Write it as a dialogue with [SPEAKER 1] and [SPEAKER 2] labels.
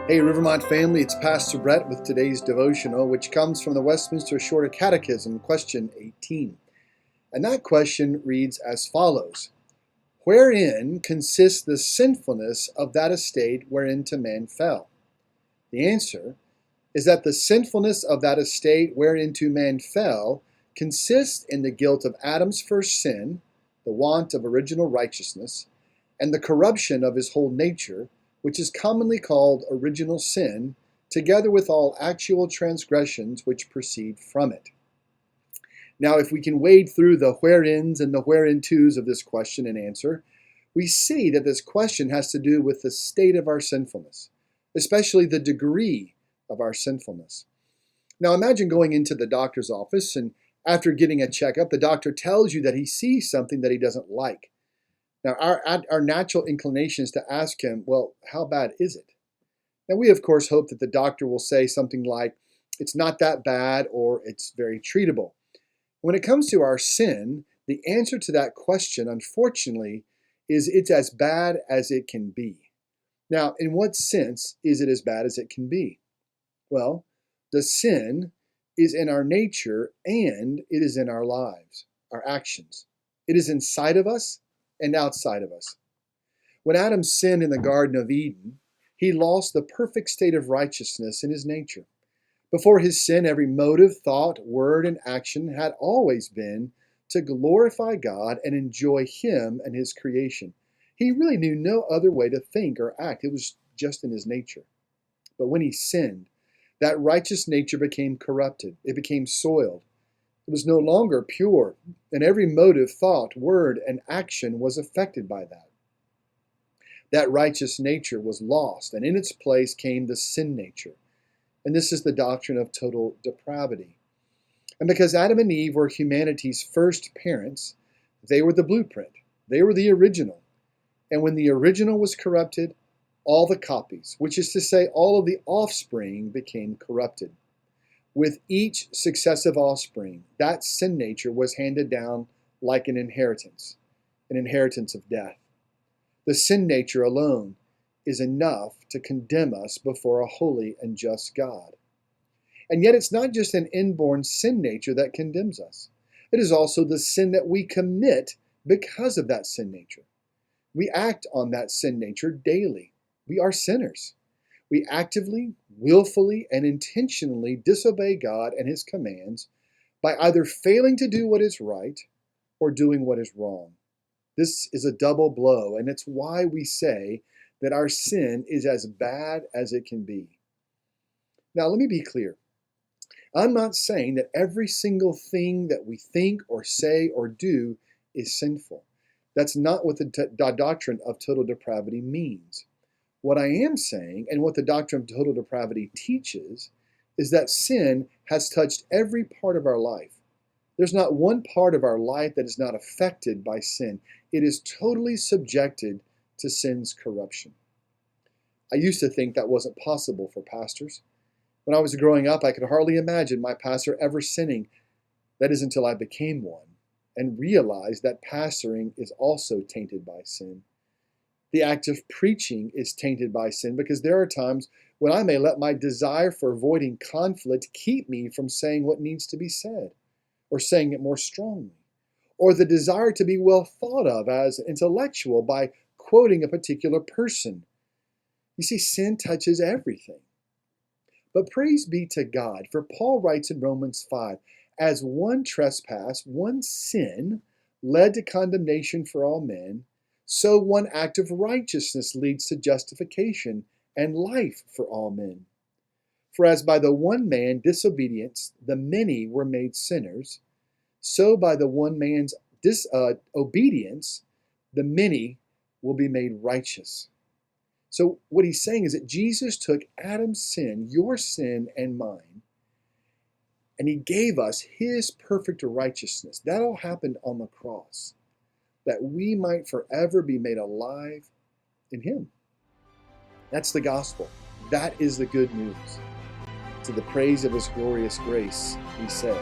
[SPEAKER 1] Hey, Rivermont family, it's Pastor Brett with today's devotional, which comes from the Westminster Shorter Catechism, question 18. And that question reads as follows: Wherein consists the sinfulness of that estate whereinto man fell? The answer is that the sinfulness of that estate whereinto man fell consists in the guilt of Adam's first sin, the want of original righteousness, and the corruption of his whole nature, which is commonly called original sin, together with all actual transgressions which proceed from it. Now, if we can wade through the wherein's and the whereintos of this question and answer, we see that this question has to do with the state of our sinfulness, especially the degree of our sinfulness. Now, imagine going into the doctor's office, and after getting a checkup, the doctor tells you that he sees something that he doesn't like. Now, our natural inclination is to ask him, well, how bad is it? Now, we, of course, hope that the doctor will say something like, it's not that bad, or it's very treatable. When it comes to our sin, the answer to that question, unfortunately, is it's as bad as it can be. Now, in what sense is it as bad as it can be? Well, the sin is in our nature and it is in our lives, our actions. It is inside of us and outside of us. When Adam sinned in the Garden of Eden, he lost the perfect state of righteousness in his nature. Before his sin, every motive, thought, word, and action had always been to glorify God and enjoy Him and His creation. He really knew no other way to think or act. It was just in his nature. But when he sinned, that righteous nature became corrupted. It became soiled. It was no longer pure, and every motive, thought, word, and action was affected by that. That righteous nature was lost, and in its place came the sin nature. And this is the doctrine of total depravity. And because Adam and Eve were humanity's first parents, they were the blueprint. They were the original. And when the original was corrupted, all the copies, which is to say all of the offspring, became corrupted. With each successive offspring, that sin nature was handed down like an inheritance of death. The sin nature alone is enough to condemn us before a holy and just God. And yet it's not just an inborn sin nature that condemns us. It is also the sin that we commit because of that sin nature. We act on that sin nature daily. We are sinners. We actively, willfully, and intentionally disobey God and His commands by either failing to do what is right or doing what is wrong. This is a double blow, and it's why we say that our sin is as bad as it can be. Now, let me be clear. I'm not saying that every single thing that we think or say or do is sinful. That's not what the doctrine of total depravity means. What I am saying, and what the doctrine of total depravity teaches, is that sin has touched every part of our life. There's not one part of our life that is not affected by sin. It is totally subjected to sin's corruption. I used to think that wasn't possible for pastors. When I was growing up, I could hardly imagine my pastor ever sinning. That is until I became one and realized that pastoring is also tainted by sin. The act of preaching is tainted by sin because there are times when I may let my desire for avoiding conflict keep me from saying what needs to be said, or saying it more strongly, or the desire to be well thought of as intellectual by quoting a particular person. You see, sin touches everything. But praise be to God, for Paul writes in Romans 5, as one trespass, one sin, led to condemnation for all men, so one act of righteousness leads to justification and life for all men. For as by the one man disobedience the many were made sinners, so by the one man's disobedience the many will be made righteous. So what he's saying is that Jesus took Adam's sin, your sin and mine, and he gave us his perfect righteousness. That all happened on the cross, that we might forever be made alive in him. That's the gospel. That is the good news. To the praise of his glorious grace, we say,